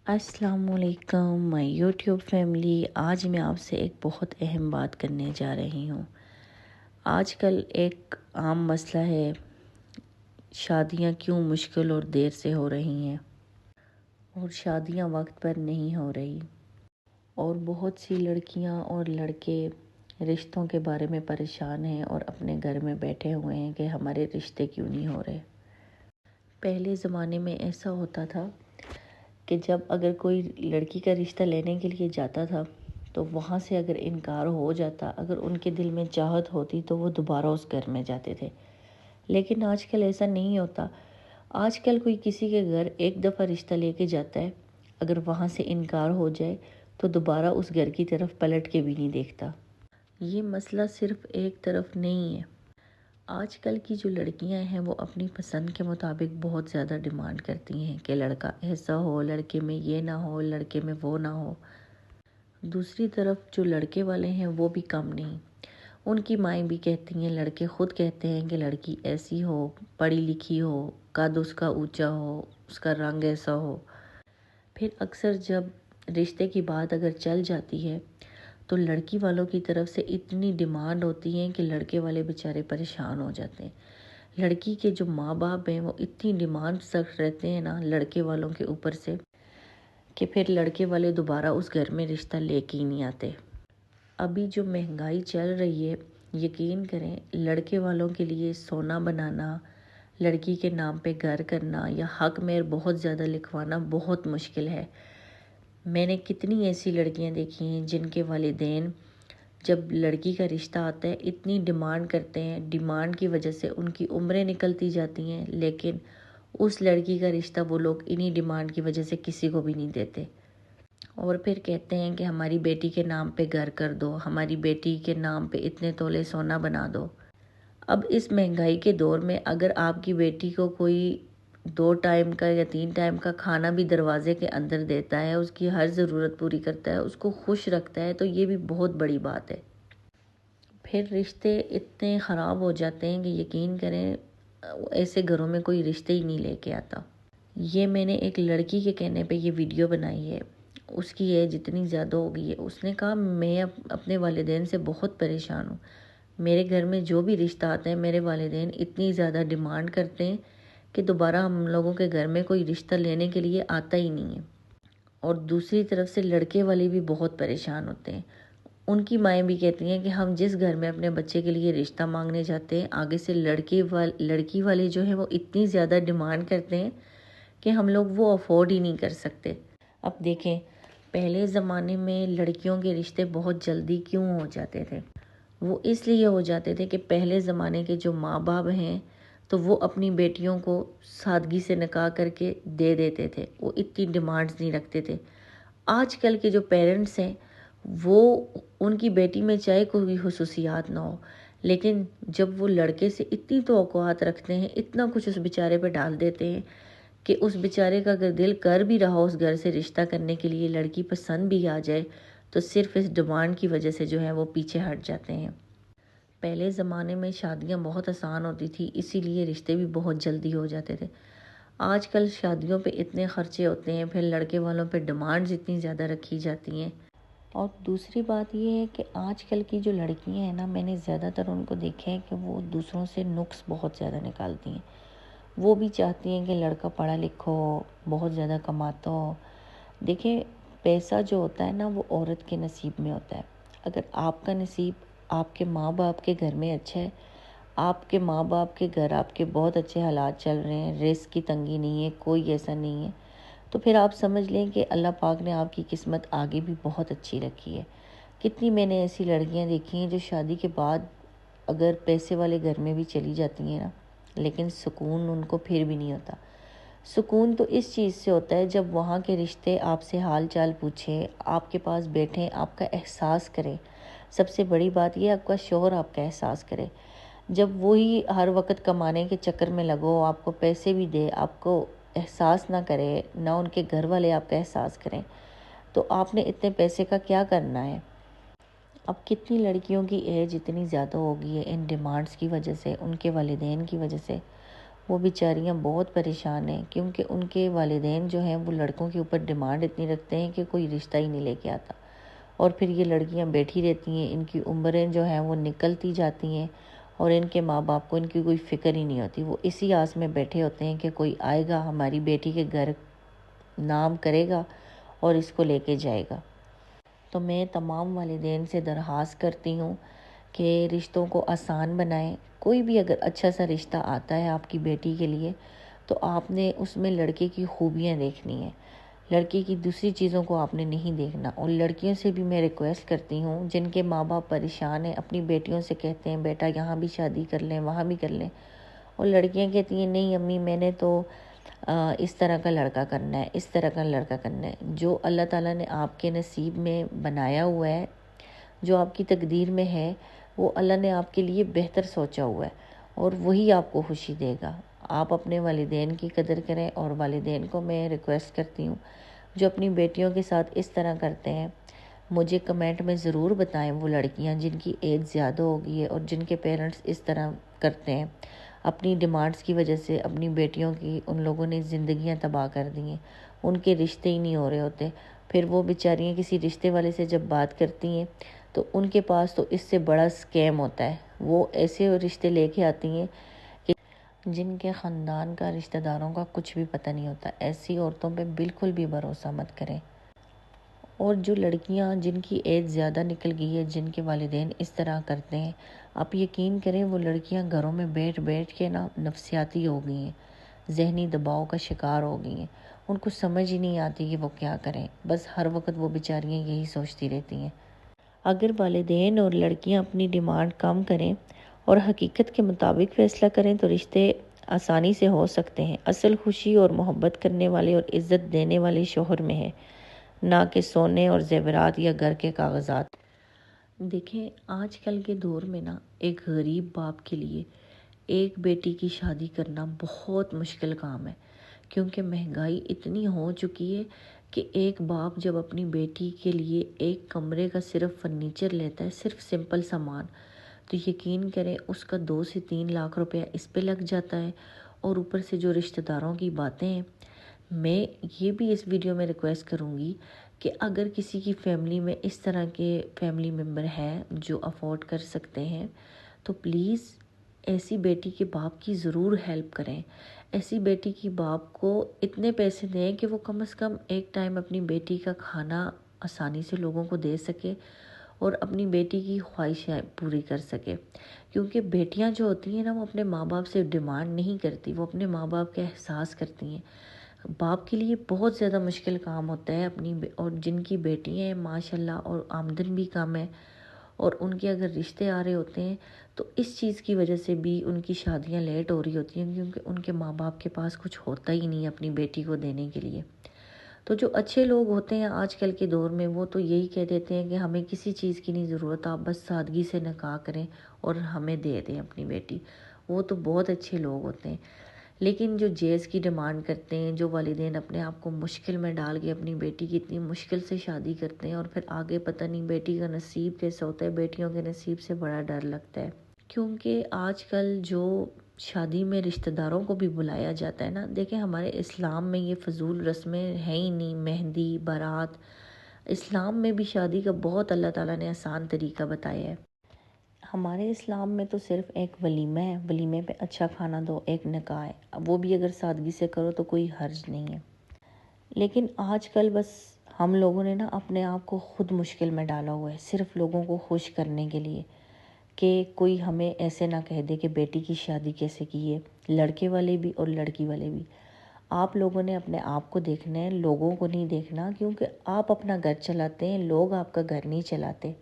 السلام علیکم میں یوٹیوب فیملی، آج میں آپ سے ایک بہت اہم بات کرنے جا رہی ہوں۔ آج کل ایک عام مسئلہ ہے، شادیاں کیوں مشکل اور دیر سے ہو رہی ہیں اور شادیاں وقت پر نہیں ہو رہی، اور بہت سی لڑکیاں اور لڑکے رشتوں کے بارے میں پریشان ہیں اور اپنے گھر میں بیٹھے ہوئے ہیں کہ ہمارے رشتے کیوں نہیں ہو رہے۔ پہلے زمانے میں ایسا ہوتا تھا کہ جب اگر کوئی لڑکی کا رشتہ لینے کے لیے جاتا تھا تو وہاں سے اگر انکار ہو جاتا، اگر ان کے دل میں چاہت ہوتی تو وہ دوبارہ اس گھر میں جاتے تھے۔ لیکن آج کل ایسا نہیں ہوتا۔ آج کل کوئی کسی کے گھر ایک دفعہ رشتہ لے کے جاتا ہے، اگر وہاں سے انکار ہو جائے تو دوبارہ اس گھر کی طرف پلٹ کے بھی نہیں دیکھتا۔ یہ مسئلہ صرف ایک طرف نہیں ہے۔ آج کل کی جو لڑکیاں ہیں وہ اپنی پسند کے مطابق بہت زیادہ ڈیمانڈ کرتی ہیں کہ لڑکا ایسا ہو، لڑکے میں یہ نہ ہو، لڑکے میں وہ نہ ہو۔ دوسری طرف جو لڑکے والے ہیں وہ بھی کم نہیں، ان کی مائیں بھی کہتی ہیں، لڑکے خود کہتے ہیں کہ لڑکی ایسی ہو، پڑھی لکھی ہو، قد اس کا اونچا ہو، اس کا رنگ ایسا ہو۔ پھر اکثر جب رشتے کی بات اگر چل جاتی ہے تو لڑکی والوں کی طرف سے اتنی ڈیمانڈ ہوتی ہے کہ لڑکے والے بیچارے پریشان ہو جاتے ہیں۔ لڑکی کے جو ماں باپ ہیں وہ اتنی ڈیمانڈ سخت رہتے ہیں نا لڑکے والوں کے اوپر سے کہ پھر لڑکے والے دوبارہ اس گھر میں رشتہ لے کے ہی نہیں آتے۔ ابھی جو مہنگائی چل رہی ہے، یقین کریں لڑکے والوں کے لیے سونا بنانا، لڑکی کے نام پہ گھر کرنا یا حق مہر بہت زیادہ لکھوانا بہت مشکل ہے۔ میں نے کتنی ایسی لڑکیاں دیکھی ہیں جن کے والدین جب لڑکی کا رشتہ آتا ہے اتنی ڈیمانڈ کرتے ہیں، ڈیمانڈ کی وجہ سے ان کی عمریں نکلتی جاتی ہیں، لیکن اس لڑکی کا رشتہ وہ لوگ انہی ڈیمانڈ کی وجہ سے کسی کو بھی نہیں دیتے، اور پھر کہتے ہیں کہ ہماری بیٹی کے نام پہ گھر کر دو، ہماری بیٹی کے نام پہ اتنے تولے سونا بنا دو۔ اب اس مہنگائی کے دور میں اگر آپ کی بیٹی کو کوئی 2 ٹائم کا یا 3 ٹائم کا کھانا بھی دروازے کے اندر دیتا ہے، اس کی ہر ضرورت پوری کرتا ہے، اس کو خوش رکھتا ہے، تو یہ بھی بہت بڑی بات ہے۔ پھر رشتے اتنے خراب ہو جاتے ہیں کہ یقین کریں ایسے گھروں میں کوئی رشتے ہی نہیں لے کے آتا۔ یہ میں نے ایک لڑکی کے کہنے پہ یہ ویڈیو بنائی ہے، اس کی ایج اتنی زیادہ ہو گئی ہے، اس نے کہا میں اپنے والدین سے بہت پریشان ہوں، میرے گھر میں جو بھی رشتہ آتا ہے میرے والدین اتنی زیادہ ڈیمانڈ کرتے ہیں کہ دوبارہ ہم لوگوں کے گھر میں کوئی رشتہ لینے کے لیے آتا ہی نہیں ہے۔ اور دوسری طرف سے لڑکے والے بھی بہت پریشان ہوتے ہیں، ان کی مائیں بھی کہتی ہیں کہ ہم جس گھر میں اپنے بچے کے لیے رشتہ مانگنے جاتے ہیں آگے سے لڑکی والے جو ہیں وہ اتنی زیادہ ڈیمانڈ کرتے ہیں کہ ہم لوگ وہ افورڈ ہی نہیں کر سکتے۔ اب دیکھیں پہلے زمانے میں لڑکیوں کے رشتے بہت جلدی کیوں ہو جاتے تھے؟ وہ اس لیے ہو جاتے تھے کہ پہلے زمانے کے جو ماں باپ ہیں تو وہ اپنی بیٹیوں کو سادگی سے نکاح کر کے دے دیتے تھے، وہ اتنی ڈیمانڈز نہیں رکھتے تھے۔ آج کل کے جو پیرنٹس ہیں وہ ان کی بیٹی میں چاہے کوئی خصوصیات نہ ہو، لیکن جب وہ لڑکے سے اتنی توقعات رکھتے ہیں، اتنا کچھ اس بیچارے پہ ڈال دیتے ہیں کہ اس بیچارے کا اگر دل کر بھی رہا اس گھر سے رشتہ کرنے کے لیے، لڑکی پسند بھی آ جائے تو صرف اس ڈیمانڈ کی وجہ سے جو ہے وہ پیچھے ہٹ جاتے ہیں۔ پہلے زمانے میں شادیاں بہت آسان ہوتی تھی، اسی لیے رشتے بھی بہت جلدی ہو جاتے تھے۔ آج کل شادیوں پہ اتنے خرچے ہوتے ہیں، پھر لڑکے والوں پہ ڈیمانڈز اتنی زیادہ رکھی جاتی ہیں۔ اور دوسری بات یہ ہے کہ آج کل کی جو لڑکیاں ہیں نا، میں نے زیادہ تر ان کو دیکھا ہے کہ وہ دوسروں سے نقص بہت زیادہ نکالتی ہیں۔ وہ بھی چاہتی ہیں کہ لڑکا پڑھا لکھا ہو، بہت زیادہ کماتا ہو۔ دیکھیں پیسہ جو ہوتا ہے نا وہ عورت کے نصیب میں ہوتا ہے۔ اگر آپ کا نصیب آپ کے ماں باپ کے گھر میں اچھا ہے، آپ کے ماں باپ کے گھر آپ کے بہت اچھے حالات چل رہے ہیں، رزق کی تنگی نہیں ہے، کوئی ایسا نہیں ہے، تو پھر آپ سمجھ لیں کہ اللہ پاک نے آپ کی قسمت آگے بھی بہت اچھی رکھی ہے۔ کتنی میں نے ایسی لڑکیاں دیکھی ہیں جو شادی کے بعد اگر پیسے والے گھر میں بھی چلی جاتی ہیں نا، لیکن سکون ان کو پھر بھی نہیں ہوتا۔ سکون تو اس چیز سے ہوتا ہے جب وہاں کے رشتے آپ سے حال چال پوچھیں، آپ کے پاس بیٹھیں، آپ کا احساس کریں۔ سب سے بڑی بات یہ آپ کا شوہر آپ کا احساس کرے۔ جب وہی ہر وقت کمانے کے چکر میں لگو، آپ کو پیسے بھی دے، آپ کو احساس نہ کرے، نہ ان کے گھر والے آپ کا احساس کریں، تو آپ نے اتنے پیسے کا کیا کرنا ہے؟ اب کتنی لڑکیوں کی ایج اتنی زیادہ ہو گئی ہے ان ڈیمانڈز کی وجہ سے، ان کے والدین کی وجہ سے، وہ بیچاریاں بہت پریشان ہیں، کیونکہ ان کے والدین جو ہیں وہ لڑکوں کے اوپر ڈیمانڈ اتنی رکھتے ہیں کہ کوئی رشتہ ہی نہیں لے کے آتا، اور پھر یہ لڑکیاں بیٹھی رہتی ہیں، ان کی عمریں جو ہیں وہ نکلتی جاتی ہیں، اور ان کے ماں باپ کو ان کی کوئی فکر ہی نہیں ہوتی۔ وہ اسی آس میں بیٹھے ہوتے ہیں کہ کوئی آئے گا، ہماری بیٹی کے گھر نام کرے گا اور اس کو لے کے جائے گا۔ تو میں تمام والدین سے درخواست کرتی ہوں کہ رشتوں کو آسان بنائیں۔ کوئی بھی اگر اچھا سا رشتہ آتا ہے آپ کی بیٹی کے لیے، تو آپ نے اس میں لڑکے کی خوبیاں دیکھنی ہیں، لڑکے کی دوسری چیزوں کو آپ نے نہیں دیکھنا۔ اور لڑکیوں سے بھی میں ریکویسٹ کرتی ہوں، جن کے ماں باپ پریشان ہیں، اپنی بیٹیوں سے کہتے ہیں بیٹا یہاں بھی شادی کر لیں، وہاں بھی کر لیں، اور لڑکیاں کہتی ہیں نہیں امی میں نے تو اس طرح کا لڑکا کرنا ہے، اس طرح کا لڑکا کرنا ہے۔ جو اللہ تعالیٰ نے آپ کے نصیب میں بنایا ہوا ہے، جو آپ کی تقدیر میں ہے، وہ اللہ نے آپ کے لیے بہتر سوچا ہوا ہے، اور وہی آپ کو خوشی دے گا۔ آپ اپنے والدین کی قدر کریں، اور والدین کو میں ریکویسٹ کرتی ہوں جو اپنی بیٹیوں کے ساتھ اس طرح کرتے ہیں، مجھے کمنٹ میں ضرور بتائیں۔ وہ لڑکیاں جن کی ایج زیادہ ہو گئی ہے اور جن کے پیرنٹس اس طرح کرتے ہیں، اپنی ڈیمانڈز کی وجہ سے اپنی بیٹیوں کی ان لوگوں نے زندگیاں تباہ کر دی ہیں، ان کے رشتے ہی نہیں ہو رہے ہوتے۔ پھر وہ بیچاریاں کسی رشتے والے سے جب بات کرتی ہیں تو ان کے پاس تو اس سے بڑا اسکیم ہوتا ہے، وہ ایسے رشتے لے کے آتی ہیں کہ جن کے خاندان کا، رشتہ داروں کا کچھ بھی پتہ نہیں ہوتا۔ ایسی عورتوں پہ بالکل بھی بھروسہ مت کریں۔ اور جو لڑکیاں جن کی ایج زیادہ نکل گئی ہے، جن کے والدین اس طرح کرتے ہیں، آپ یقین کریں وہ لڑکیاں گھروں میں بیٹھ بیٹھ کے نفسیاتی ہو گئی ہیں، ذہنی دباؤ کا شکار ہو گئی ہیں، ان کو سمجھ ہی نہیں آتی کہ وہ کیا کریں، بس ہر وقت وہ بیچاریاں یہی سوچتی رہتی ہیں۔ اگر والدین اور لڑکیاں اپنی ڈیمانڈ کم کریں اور حقیقت کے مطابق فیصلہ کریں تو رشتے آسانی سے ہو سکتے ہیں۔ اصل خوشی اور محبت کرنے والے اور عزت دینے والے شوہر میں ہے، نہ کہ سونے اور زیورات یا گھر کے کاغذات۔ دیکھیں آج کل کے دور میں ایک غریب باپ کے لیے ایک بیٹی کی شادی کرنا بہت مشکل کام ہے، کیونکہ مہنگائی اتنی ہو چکی ہے کہ ایک باپ جب اپنی بیٹی کے لیے ایک کمرے کا صرف فرنیچر لیتا ہے، صرف سمپل سامان، تو یقین کریں اس کا 2 سے 3 لاکھ روپیہ اس پہ لگ جاتا ہے، اور اوپر سے جو رشتہ داروں کی باتیں ہیں۔ میں یہ بھی اس ویڈیو میں ریکویسٹ کروں گی کہ اگر کسی کی فیملی میں اس طرح کے فیملی ممبر ہیں جو افورڈ کر سکتے ہیں، تو پلیز ایسی بیٹی کے باپ کی ضرور ہیلپ کریں۔ ایسی بیٹی کی باپ کو اتنے پیسے دیں کہ وہ کم از کم ایک ٹائم اپنی بیٹی کا کھانا آسانی سے لوگوں کو دے سکے، اور اپنی بیٹی کی خواہشیں پوری کر سکے، کیونکہ بیٹیاں جو ہوتی ہیں وہ اپنے ماں باپ سے ڈیمانڈ نہیں کرتی، وہ اپنے ماں باپ کا احساس کرتی ہیں۔ باپ کے لیے بہت زیادہ مشکل کام ہوتا ہے اور جن کی بیٹی ہیں ماشاءاللہ اور آمدن بھی کم ہے، اور ان کے اگر رشتے آ رہے ہوتے ہیں تو اس چیز کی وجہ سے بھی ان کی شادیاں لیٹ ہو رہی ہوتی ہیں، کیونکہ ان کے ماں باپ کے پاس کچھ ہوتا ہی نہیں اپنی بیٹی کو دینے کے لیے۔ تو جو اچھے لوگ ہوتے ہیں آج کل کے دور میں، وہ تو یہی کہہ دیتے ہیں کہ ہمیں کسی چیز کی نہیں ضرورت، آپ بس سادگی سے نکاح کریں اور ہمیں دے دیں اپنی بیٹی۔ وہ تو بہت اچھے لوگ ہوتے ہیں، لیکن جو جیز کی ڈیمانڈ کرتے ہیں، جو والدین اپنے آپ کو مشکل میں ڈال کے اپنی بیٹی کی اتنی مشکل سے شادی کرتے ہیں، اور پھر آگے پتہ نہیں بیٹی کا نصیب کیسا ہوتا ہے، بیٹیوں کے نصیب سے بڑا ڈر لگتا ہے۔ کیونکہ آج کل جو شادی میں رشتہ داروں کو بھی بلایا جاتا ہے دیکھیں ہمارے اسلام میں یہ فضول رسمیں ہیں ہی نہیں، مہندی، بارات۔ اسلام میں بھی شادی کا بہت اللہ تعالیٰ نے آسان طریقہ بتایا ہے۔ ہمارے اسلام میں تو صرف ایک ولیمہ ہے، ولیمے پہ اچھا کھانا دو، ایک نکاح ہے، وہ بھی اگر سادگی سے کرو تو کوئی حرج نہیں ہے۔ لیکن آج کل بس ہم لوگوں نے اپنے آپ کو خود مشکل میں ڈالا ہوا ہے، صرف لوگوں کو خوش کرنے کے لیے، کہ کوئی ہمیں ایسے نہ کہہ دے کہ بیٹی کی شادی کیسے کی ہے، لڑکے والے بھی اور لڑکی والے بھی۔ آپ لوگوں نے اپنے آپ کو دیکھنا ہے، لوگوں کو نہیں دیکھنا، کیونکہ آپ اپنا گھر چلاتے ہیں، لوگ آپ کا گھر نہیں چلاتے۔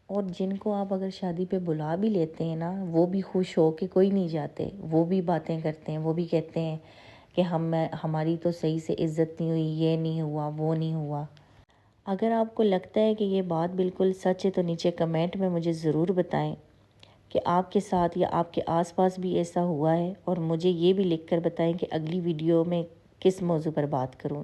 اور جن کو آپ اگر شادی پہ بلا بھی لیتے ہیں وہ بھی خوش ہو کے کوئی نہیں جاتے، وہ بھی باتیں کرتے ہیں، وہ بھی کہتے ہیں کہ ہماری تو صحیح سے عزت نہیں ہوئی، یہ نہیں ہوا، وہ نہیں ہوا۔ اگر آپ کو لگتا ہے کہ یہ بات بالکل سچ ہے تو نیچے کمنٹ میں مجھے ضرور بتائیں کہ آپ کے ساتھ یا آپ کے آس پاس بھی ایسا ہوا ہے، اور مجھے یہ بھی لکھ کر بتائیں کہ اگلی ویڈیو میں کس موضوع پر بات کروں۔